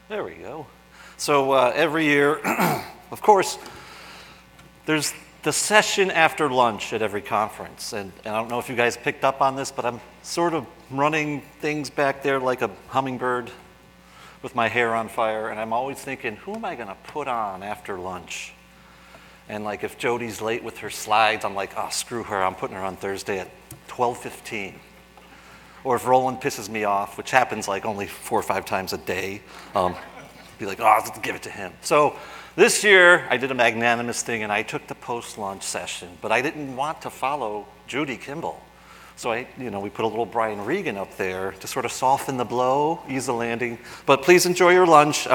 There we go. So every year, of course, there's the session after lunch at every conference. And I don't know if you guys picked up on this, but I'm sort of running things back there like a hummingbird with my hair on fire. And I'm always thinking, who am I going to put on after lunch? And like if Jody's late with her slides, I'm like, oh, screw her. I'm putting her on Thursday at 12:15. Or if Roland pisses me off, which happens like only 4 or 5 times a day, be like, oh, let's give it to him. So this year, I did a magnanimous thing, and I took the post-lunch session, but I didn't want to follow Judy Kimball. So we put a little Brian Regan up there to sort of soften the blow, ease the landing. But please enjoy your lunch.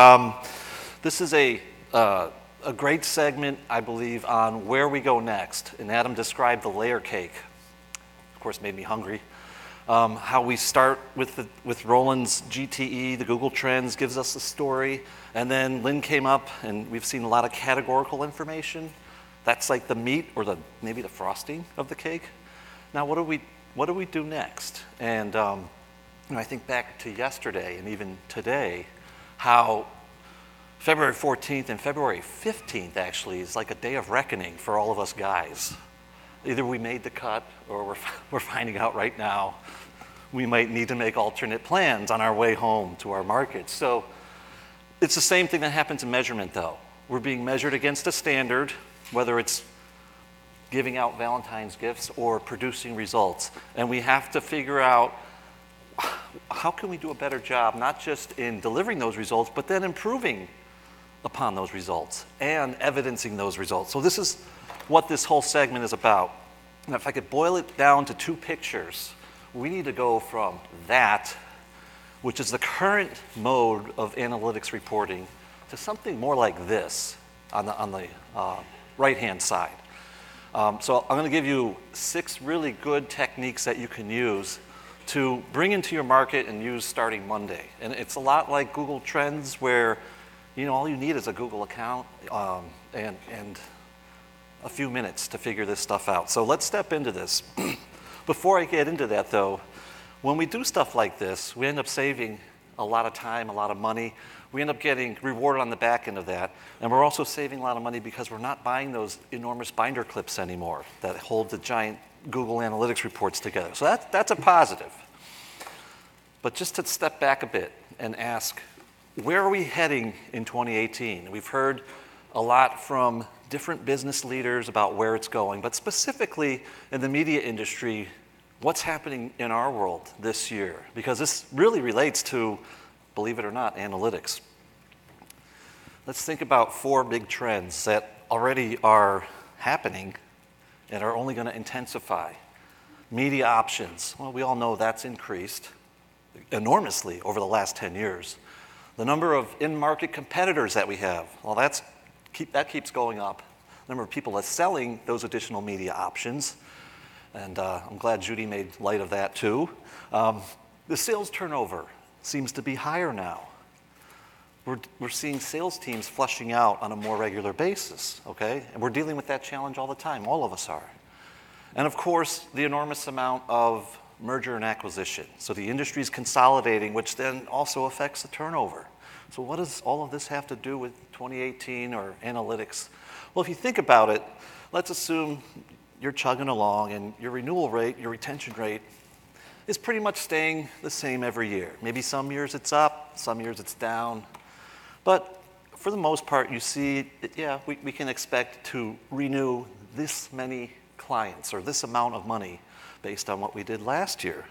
This is a great segment, I believe, on where we go next. And Adam described the layer cake. Of course, made me hungry. How we start with Roland's GTE, the Google Trends, gives us the story. And then Lynn came up, and we've seen a lot of categorical information. That's like the meat or maybe the frosting of the cake. Now, what do we do next? And I think back to yesterday and even today, how February 14th and February 15th actually is like a day of reckoning for all of us guys. Either we made the cut or we're finding out right now we might need to make alternate plans on our way home to our markets. So it's the same thing that happens in measurement, though. We're being measured against a standard, whether it's giving out Valentine's gifts or producing results. And we have to figure out how can we do a better job, not just in delivering those results, but then improving upon those results and evidencing those results. So this is what this whole segment is about. Now, if I could boil it down to 2 pictures, we need to go from that, which is the current mode of analytics reporting, to something more like this on the right-hand side. So I'm going to give you 6 really good techniques that you can use to bring into your market and use starting Monday. And it's a lot like Google Trends, where all you need is a Google account and a few minutes to figure this stuff out. So let's step into this. Before I get into that, though, when we do stuff like this, we end up saving a lot of time, a lot of money. We end up getting rewarded on the back end of that. And we're also saving a lot of money because we're not buying those enormous binder clips anymore that hold the giant Google Analytics reports together. So that's a positive. But just to step back a bit and ask, where are we heading in 2018? We've heard a lot from different business leaders about where it's going, but specifically in the media industry, what's happening in our world this year? Because this really relates to, believe it or not, analytics. Let's think about 4 big trends that already are happening and are only going to intensify. Media options. Well, we all know that's increased enormously over the last 10 years. The number of in-market competitors that we have, well, that keeps going up. The number of people that's selling those additional media options, and I'm glad Judy made light of that too. The sales turnover seems to be higher now. We're seeing sales teams flushing out on a more regular basis, okay? And we're dealing with that challenge all the time, all of us are. And of course, the enormous amount of merger and acquisition. So the industry's consolidating, which then also affects the turnover. So what does all of this have to do with 2018 or analytics? Well, if you think about it, let's assume you're chugging along and your renewal rate, your retention rate, is pretty much staying the same every year. Maybe some years it's up, some years it's down. But for the most part, you see, we can expect to renew this many clients or this amount of money based on what we did last year.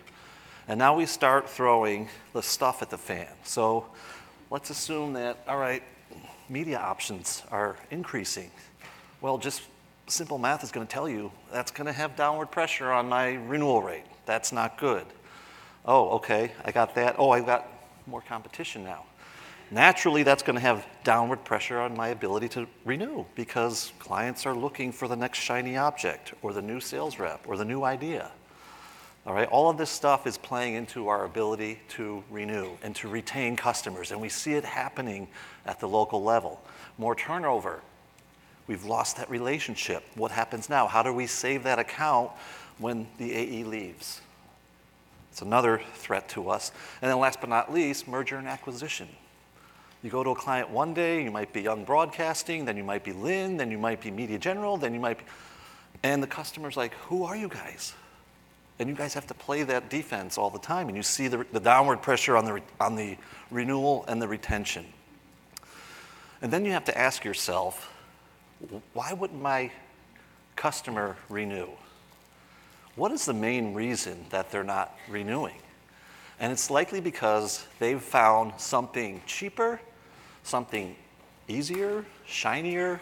And now we start throwing the stuff at the fan. So let's assume that, all right, media options are increasing. Well, just simple math is going to tell you that's going to have downward pressure on my renewal rate. That's not good. Oh, okay, I got that. Oh, I've got more competition now. Naturally, that's going to have downward pressure on my ability to renew because clients are looking for the next shiny object or the new sales rep or the new idea. All right, all of this stuff is playing into our ability to renew and to retain customers, and we see it happening at the local level. More turnover. We've lost that relationship. What happens now? How do we save that account when the AE leaves? It's another threat to us. And then last but not least, merger and acquisition. You go to a client one day, you might be Young Broadcasting, then you might be Lynn, then you might be Media General, then you might be, and the customer's like, who are you guys? And you guys have to play that defense all the time, and you see the downward pressure on the renewal and the retention. And then you have to ask yourself, why wouldn't my customer renew? What is the main reason that they're not renewing? And it's likely because they've found something cheaper, something easier, shinier,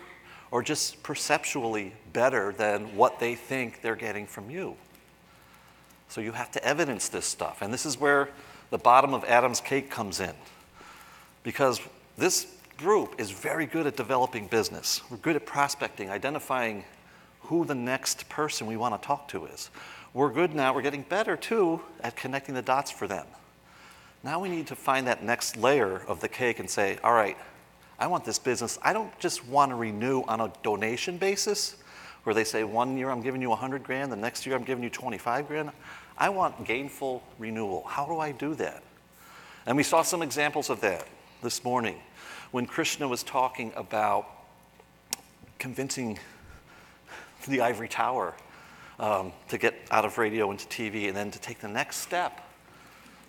or just perceptually better than what they think they're getting from you. So you have to evidence this stuff. And this is where the bottom of Adam's cake comes in. Because this group is very good at developing business. We're good at prospecting, identifying who the next person we want to talk to is. We're good now, we're getting better too at connecting the dots for them. Now we need to find that next layer of the cake and say, all right, I want this business. I don't just want to renew on a donation basis where they say 1 year I'm giving you 100 grand, the next year I'm giving you 25 grand. I want gainful renewal. How do I do that? And we saw some examples of that this morning when Krishna was talking about convincing the ivory tower to get out of radio into TV and then to take the next step,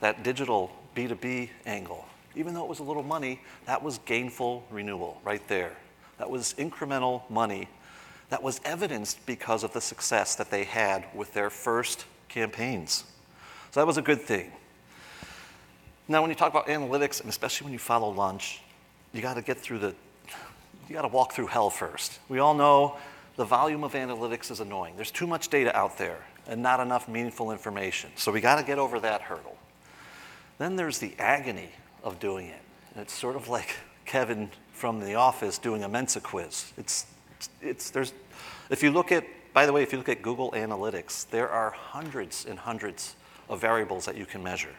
that digital B2B angle. Even though it was a little money, that was gainful renewal right there. That was incremental money that was evidenced because of the success that they had with their first campaigns. So that was a good thing. Now, when you talk about analytics, and especially when you follow lunch, you got to walk through hell first. We all know the volume of analytics is annoying. There's too much data out there and not enough meaningful information. So we got to get over that hurdle. Then there's the agony of doing it. And it's sort of like Kevin from The Office doing a Mensa quiz. If you look at Google Analytics, there are hundreds and hundreds of variables that you can measure.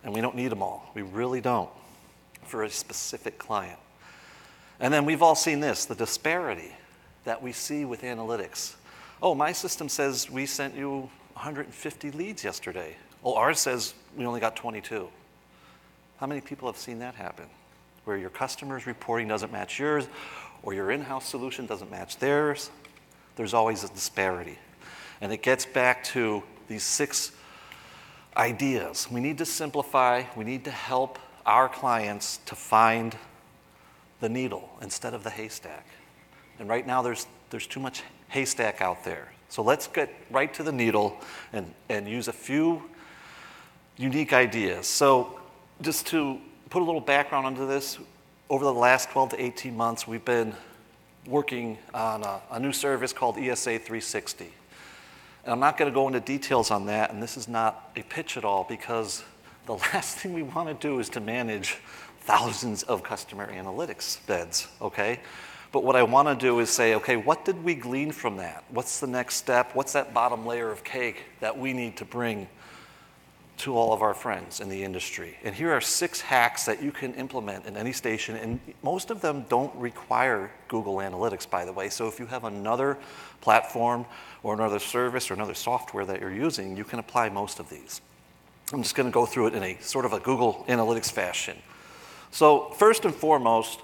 And we don't need them all. We really don't for a specific client. And then we've all seen this, the disparity that we see with analytics. Oh, my system says we sent you 150 leads yesterday. Oh, ours says we only got 22. How many people have seen that happen? Where your customer's reporting doesn't match yours, or your in-house solution doesn't match theirs. There's always a disparity. And it gets back to these 6 ideas. We need to simplify. We need to help our clients to find the needle instead of the haystack. And right now there's too much haystack out there. So let's get right to the needle and use a few unique ideas. So just to put a little background onto this, over the last 12 to 18 months, we've been working on a new service called ESA360. And I'm not going to go into details on that, and this is not a pitch at all, because the last thing we want to do is to manage thousands of customer analytics beds, okay? But what I want to do is say, okay, what did we glean from that? What's the next step? What's that bottom layer of cake that we need to bring to all of our friends in the industry? And here are 6 hacks that you can implement in any station, and most of them don't require Google Analytics, by the way. So if you have another platform or another service or another software that you're using, you can apply most of these. I'm just going to go through it in a sort of a Google Analytics fashion. So first and foremost,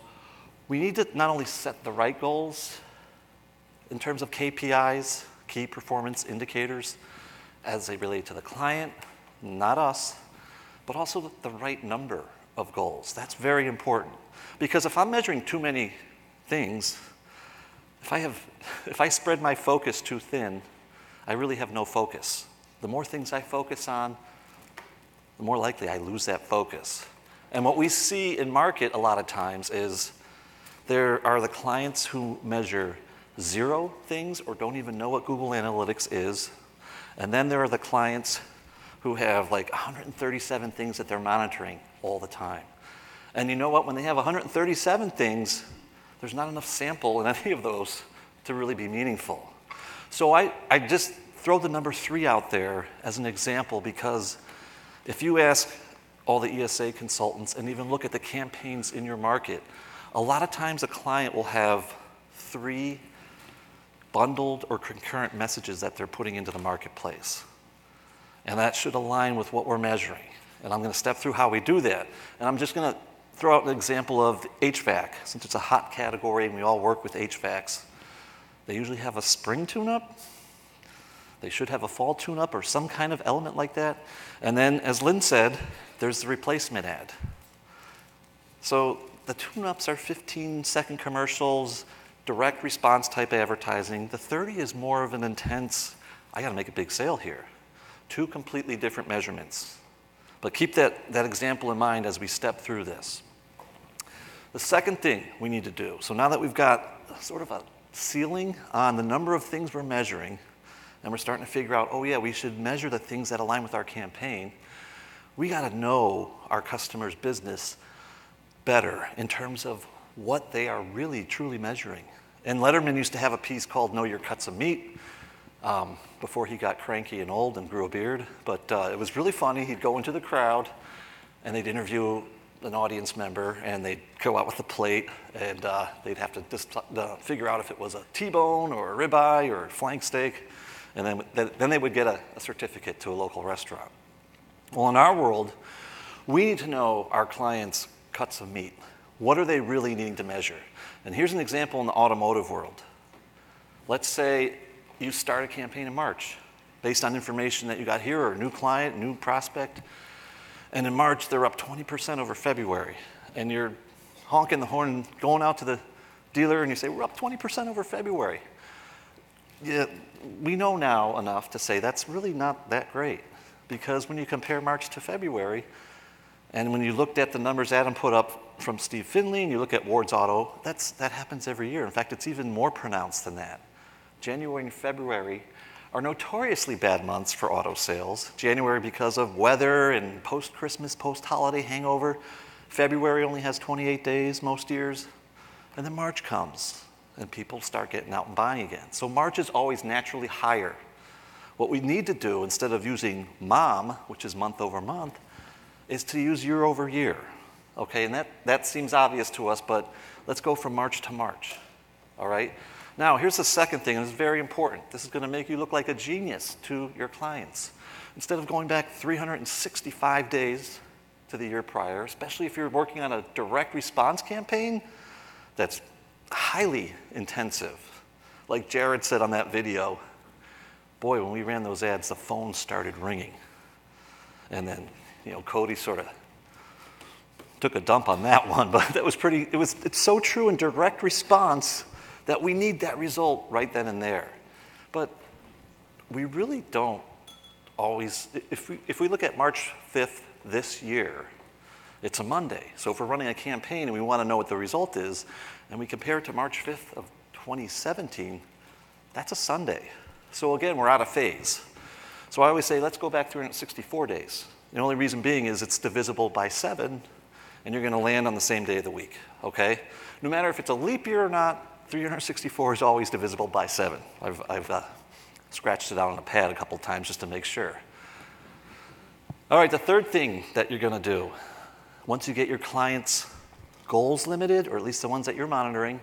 we need to not only set the right goals in terms of KPIs, key performance indicators, as they relate to the client, not us, but also the right number of goals. That's very important. Because if I'm measuring too many things, if I spread my focus too thin, I really have no focus. The more things I focus on, the more likely I lose that focus. And what we see in market a lot of times is there are the clients who measure 0 things or don't even know what Google Analytics is. And then there are the clients who have like 137 things that they're monitoring all the time. And you know what? When they have 137 things, there's not enough sample in any of those to really be meaningful. So I just throw the number 3 out there as an example, because if you ask all the ESA consultants and even look at the campaigns in your market, a lot of times a client will have 3 bundled or concurrent messages that they're putting into the marketplace. And that should align with what we're measuring. And I'm going to step through how we do that. And I'm just going to throw out an example of HVAC. Since it's a hot category and we all work with HVACs, they usually have a spring tune-up. They should have a fall tune-up or some kind of element like that. And then, as Lynn said, there's the replacement ad. So the tune-ups are 15-second commercials, direct response type advertising. The 30 is more of an intense, I gotta make a big sale here. Two completely different measurements. But keep that example in mind as we step through this. The second thing we need to do, so now that we've got sort of a ceiling on the number of things we're measuring, and we're starting to figure out, oh yeah, we should measure the things that align with our campaign, we gotta know our customer's business better in terms of what they are really, truly measuring. And Letterman used to have a piece called Know Your Cuts of Meat before he got cranky and old and grew a beard. But it was really funny. He'd go into the crowd and they'd interview an audience member and they'd go out with a plate and they'd have to just figure out if it was a T-bone or a ribeye or a flank steak. And then they would get a certificate to a local restaurant. Well, in our world, we need to know our clients' cuts of meat. What are they really needing to measure? And here's an example in the automotive world. Let's say you start a campaign in March based on information that you got here or a new client, new prospect. And in March, they're up 20% over February. And you're honking the horn, going out to the dealer, and you say, we're up 20% over February. Yeah, we know now enough to say that's really not that great. Because when you compare March to February, and when you looked at the numbers Adam put up from Steve Finley, and you look at Ward's Auto, that happens every year. In fact, it's even more pronounced than that. January and February are notoriously bad months for auto sales. January because of weather and post-Christmas, post-holiday hangover. February only has 28 days most years. And then March comes, and people start getting out and buying again. So March is always naturally higher. What we need to do, instead of using MOM, which is month over month, is to use year over year. Okay, and that seems obvious to us, but let's go from March to March. All right? Now, here's the second thing, and it's very important. This is going to make you look like a genius to your clients. Instead of going back 365 days to the year prior, especially if you're working on a direct response campaign that's highly intensive. Like Jared said on that video, boy, when we ran those ads, the phone started ringing. And then, Cody sort of took a dump on that one, but that was it's so true in direct response that we need that result right then and there. But we really don't always, if we look at March 5th this year, it's a Monday. So if we're running a campaign and we want to know what the result is, and we compare it to March 5th of 2017, that's a Sunday. So again, we're out of phase. So I always say, let's go back 364 days. The only reason being is it's divisible by 7, and you're going to land on the same day of the week, okay? No matter if it's a leap year or not, 364 is always divisible by 7. I've scratched it out on a pad a couple times just to make sure. All right, the third thing that you're going to do, once you get your clients' goals limited, or at least the ones that you're monitoring,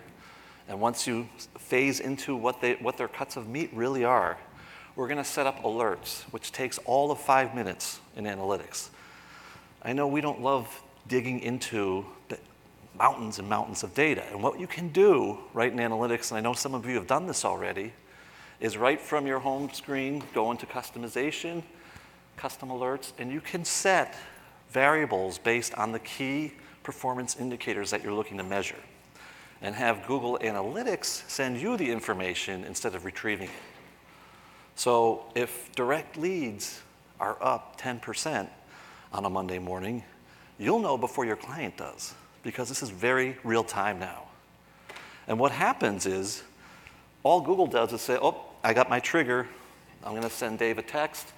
and once you phase into what their cuts of meat really are, we're going to set up alerts, which takes all of 5 minutes in analytics. I know we don't love digging into the mountains and mountains of data. And what you can do right in analytics, and I know some of you have done this already, is right from your home screen, go into customization, custom alerts, and you can set variables based on the key performance indicators that you're looking to measure. And have Google Analytics send you the information instead of retrieving it. So if direct leads are up 10% on a Monday morning, you'll know before your client does, because this is very real time now. And what happens is, all Google does is say, oh, I got my trigger. I'm going to send Dave a text.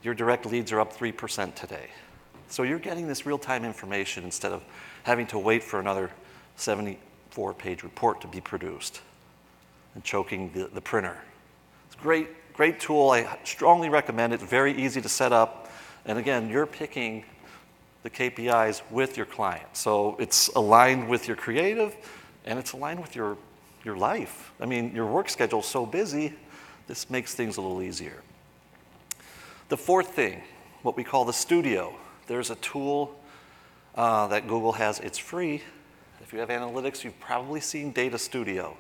Your direct leads are up 3% today. So you're getting this real-time information instead of having to wait for another 74-page report to be produced and choking the printer. It's a great tool. I strongly recommend it. It's very easy to set up. And again, you're picking the KPIs with your client. So it's aligned with your creative, and it's aligned with your life. I mean, your work schedule is so busy, this makes things a little easier. The fourth thing, what we call the studio. There's a tool that Google has. It's free. If you have analytics, you've probably seen Data Studio.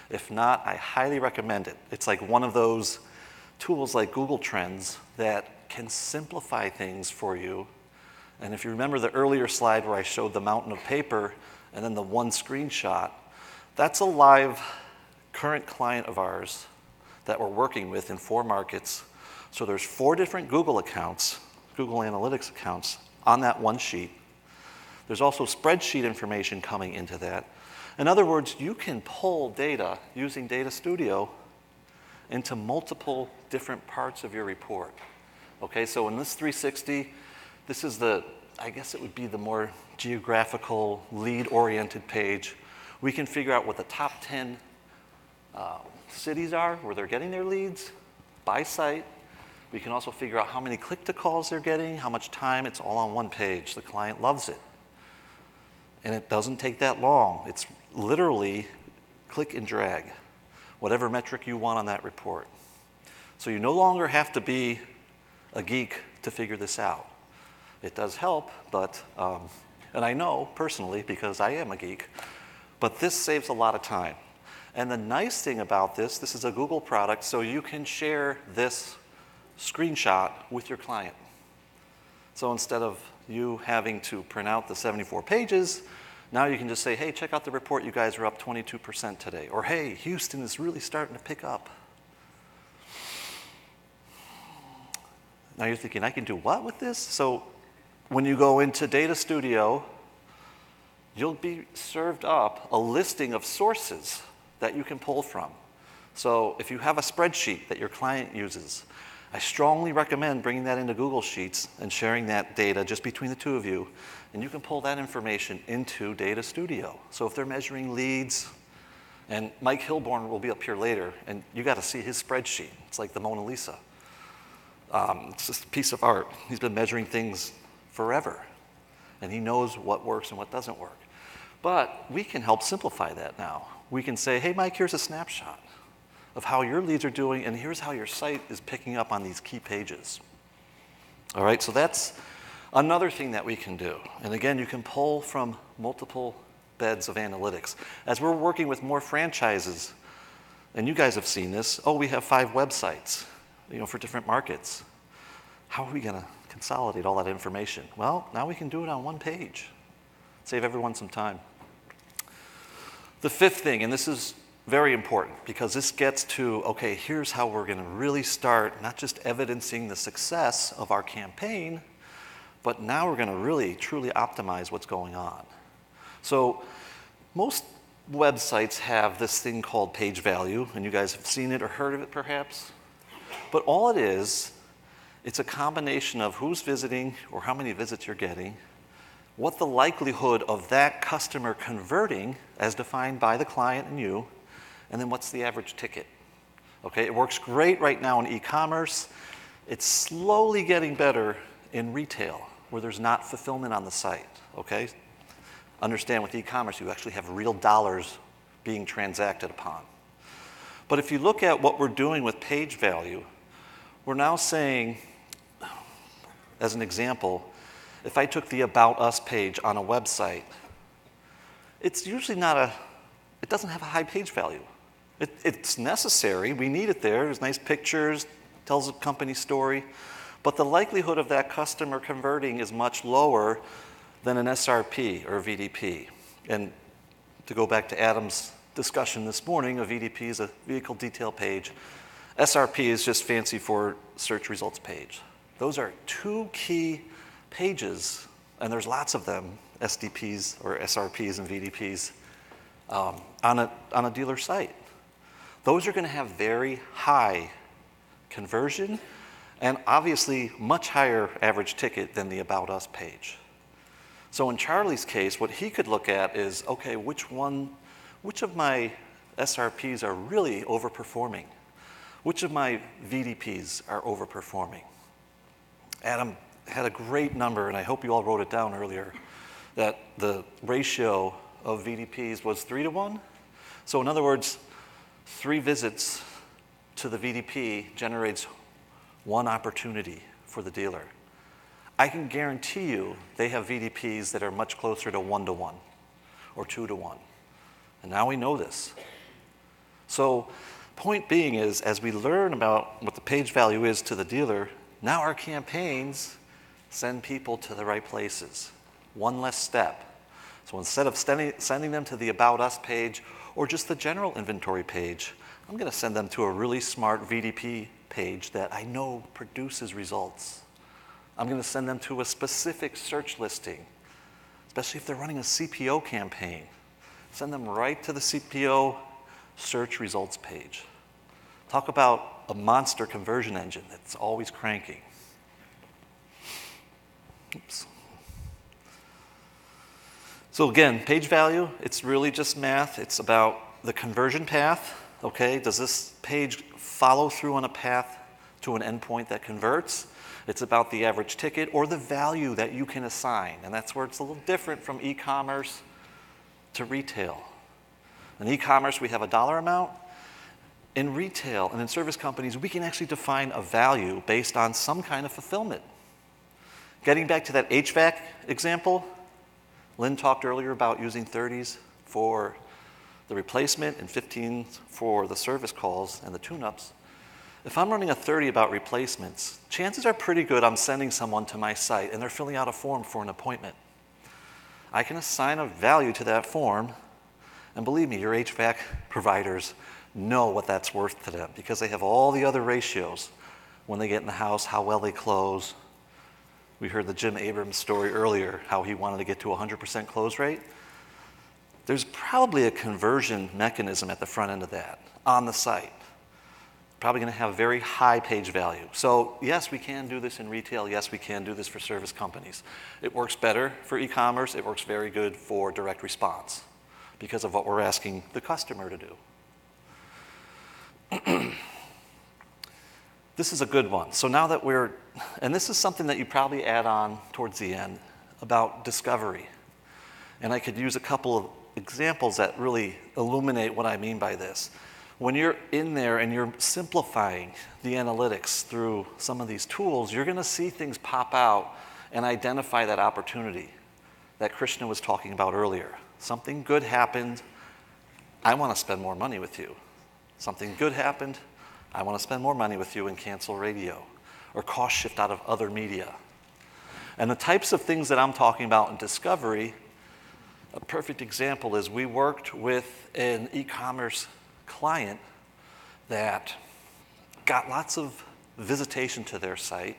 If not, I highly recommend it. It's like one of those tools like Google Trends that can simplify things for you. And if you remember the earlier slide where I showed the mountain of paper and then the one screenshot, that's a live current client of ours that we're working with in 4 markets. So there's 4 different Google accounts, Google Analytics accounts, on that one sheet. There's also spreadsheet information coming into that. In other words, you can pull data using Data Studio into multiple different parts of your report. Okay, so in this 360, this is I guess it would be the more geographical, lead-oriented page. We can figure out what the top 10 cities are where they're getting their leads by site. We can also figure out how many click-to-calls they're getting, how much time. It's all on one page. The client loves it. And it doesn't take that long. It's literally click and drag, whatever metric you want on that report. So you no longer have to be a geek to figure this out. It does help, but, and I know personally because I am a geek, but this saves a lot of time. And the nice thing about this is a Google product, so you can share this screenshot with your client. So instead of you having to print out the 74 pages, now you can just say, hey, check out the report, you guys are up 22% today. Or hey, Houston is really starting to pick up. Now you're thinking, I can do what with this? So when you go into Data Studio, you'll be served up a listing of sources that you can pull from. So if you have a spreadsheet that your client uses, I strongly recommend bringing that into Google Sheets and sharing that data just between the two of you, and you can pull that information into Data Studio. So if they're measuring leads, and Mike Hilborn will be up here later, and you got to see his spreadsheet. It's like the Mona Lisa. It's just a piece of art. He's been measuring things forever, and he knows what works and what doesn't work. But we can help simplify that now. We can say, hey, Mike, here's a snapshot of how your leads are doing, and here's how your site is picking up on these key pages. All right, so that's another thing that we can do. And again, you can pull from multiple beds of analytics. As we're working with more franchises, and you guys have seen this, we have 5 websites, for different markets. How are we gonna consolidate all that information? Well, now we can do it on one page. Save everyone some time. The 5th thing, and this is very important because this gets to, okay, here's how we're gonna really start not just evidencing the success of our campaign, but now we're gonna really, truly optimize what's going on. So most websites have this thing called page value, and you guys have seen it or heard of it perhaps. But all it is, it's a combination of who's visiting or how many visits you're getting, what the likelihood of that customer converting as defined by the client and you, and then what's the average ticket. Okay, it works great right now in e-commerce. It's slowly getting better in retail where there's not fulfillment on the site, okay? Understand with e-commerce, you actually have real dollars being transacted upon. But if you look at what we're doing with page value, we're now saying, as an example, if I took the About Us page on a website, it's usually it doesn't have a high page value. It's necessary, we need it there, there's nice pictures, tells a company story, but the likelihood of that customer converting is much lower than an SRP or a VDP. And to go back to Adam's discussion this morning, a VDP is a vehicle detail page. SRP is just fancy for search results page. Those are 2 key pages, and there's lots of them, SDPs or SRPs and VDPs, on a dealer site. Those are going to have very high conversion and obviously much higher average ticket than the About Us page. So in Charlie's case, what he could look at is, okay, which of my SRPs are really overperforming? Which of my VDPs are overperforming? Adam had a great number, and I hope you all wrote it down earlier, that the ratio of VDPs was 3-to-1. So in other words, 3 visits to the VDP generates 1 opportunity for the dealer. I can guarantee you they have VDPs that are much closer to 1-to-1 or 2-to-1. And now we know this. So point being is, as we learn about what the page value is to the dealer, now our campaigns send people to the right places. One less step. So instead of sending them to the About Us page or just the general inventory page, I'm going to send them to a really smart VDP page that I know produces results. I'm going to send them to a specific search listing, especially if they're running a CPO campaign. Send them right to the CPO search results page. Talk about a monster conversion engine that's always cranking. Oops. So again, page value, it's really just math. It's about the conversion path. Okay, does this page follow through on a path to an endpoint that converts? It's about the average ticket or the value that you can assign. And that's where it's a little different from e-commerce to retail. In e-commerce, we have a dollar amount. In retail and in service companies, we can actually define a value based on some kind of fulfillment. Getting back to that HVAC example, Lynn talked earlier about using 30s for the replacement and 15s for the service calls and the tune-ups. If I'm running a 30 about replacements, chances are pretty good I'm sending someone to my site and they're filling out a form for an appointment. I can assign a value to that form, and believe me, your HVAC providers know what that's worth to them because they have all the other ratios. When they get in the house, how well they close. We heard the Jim Abrams story earlier, how he wanted to get to a 100% close rate. There's probably a conversion mechanism at the front end of that on the site. Probably going to have very high page value. So yes, we can do this in retail. Yes, we can do this for service companies. It works better for e-commerce. It works very good for direct response because of what we're asking the customer to do. This is a good one. So now that and this is something that you probably add on towards the end about discovery. And I could use a couple of examples that really illuminate what I mean by this. When you're in there and you're simplifying the analytics through some of these tools, you're going to see things pop out and identify that opportunity that Krishna was talking about earlier. Something good happened. I want to spend more money with you. Something good happened. I want to spend more money with you and cancel radio or cost shift out of other media. And the types of things that I'm talking about in discovery, a perfect example is we worked with an e-commerce client that got lots of visitation to their site,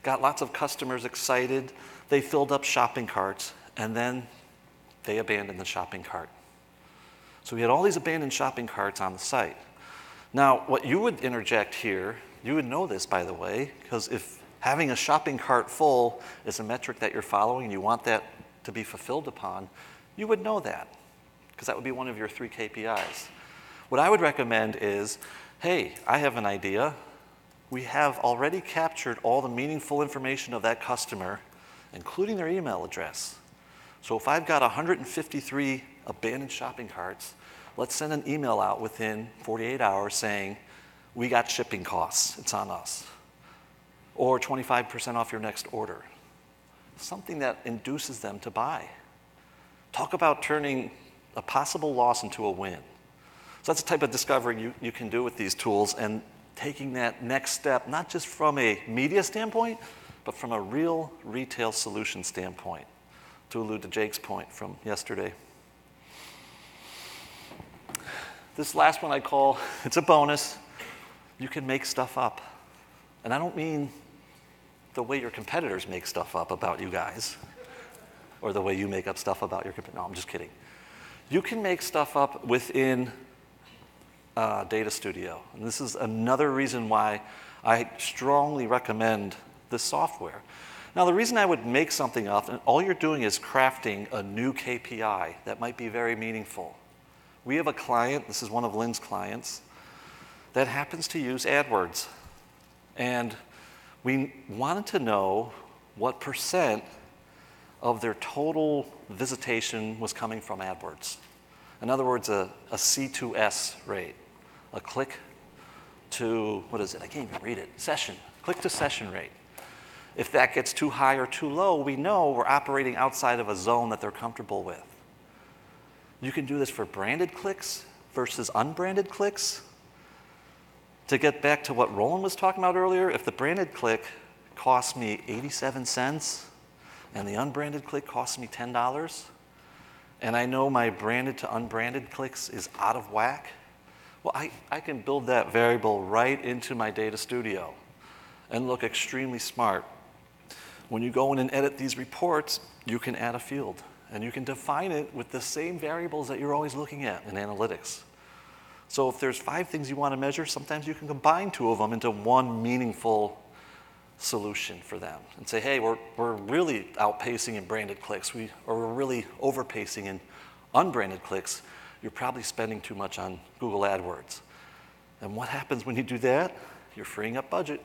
got lots of customers excited, they filled up shopping carts, and then they abandoned the shopping cart. So we had all these abandoned shopping carts on the site. Now, what you would interject here, you would know this, by the way, because if having a shopping cart full is a metric that you're following and you want that to be fulfilled upon, you would know that, because that would be one of your 3 KPIs. What I would recommend is, hey, I have an idea. We have already captured all the meaningful information of that customer, including their email address. So if I've got 153 abandoned shopping carts, let's send an email out within 48 hours saying, we got shipping costs, it's on us. Or 25% off your next order. Something that induces them to buy. Talk about turning a possible loss into a win. So that's the type of discovery you can do with these tools and taking that next step, not just from a media standpoint, but from a real retail solution standpoint, to allude to Jake's point from yesterday. This last one I call, it's a bonus. You can make stuff up. And I don't mean the way your competitors make stuff up about you guys, or the way you make up stuff about your competitors. No, I'm just kidding. You can make stuff up within Data Studio. And this is another reason why I strongly recommend this software. Now, the reason I would make something up, and all you're doing is crafting a new KPI that might be very meaningful. We have a client, this is one of Lynn's clients, that happens to use AdWords. And we wanted to know what % of their total visitation was coming from AdWords. In other words, a C2S rate, a click to, what is it? I can't even read it. Session, click to session rate. If that gets too high or too low, we know we're operating outside of a zone that they're comfortable with. You can do this for branded clicks versus unbranded clicks. To get back to what Roland was talking about earlier, if the branded click costs me 87 cents and the unbranded click costs me $10, and I know my branded to unbranded clicks is out of whack, well, I can build that variable right into my data studio and look extremely smart. When you go in and edit these reports, you can add a field, and you can define it with the same variables that you're always looking at in analytics. So if there's 5 things you want to measure, sometimes you can combine 2 of them into one meaningful solution for them and say, hey, we're really outpacing in branded clicks, or we're really overpacing in unbranded clicks. You're probably spending too much on Google AdWords. And what happens when you do that? You're freeing up budget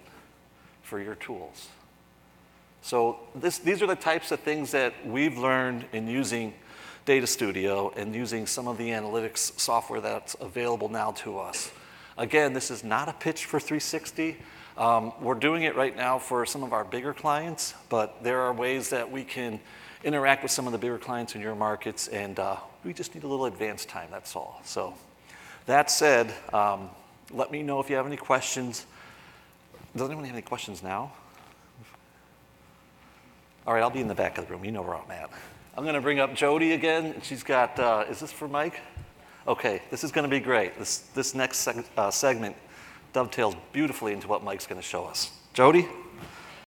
for your tools. So these are the types of things that we've learned in using Data Studio and using some of the analytics software that's available now to us. Again, this is not a pitch for 360. We're doing it right now for some of our bigger clients, but there are ways that we can interact with some of the bigger clients in your markets, and we just need a little advance time, that's all. So that said, let me know if you have any questions. Does anyone have any questions now? All right, I'll be in the back of the room. You know where I'm at. I'm going to bring up Jody again. She's got, is this for Mike? Okay, this is going to be great. This next segment dovetails beautifully into what Mike's going to show us. Jody?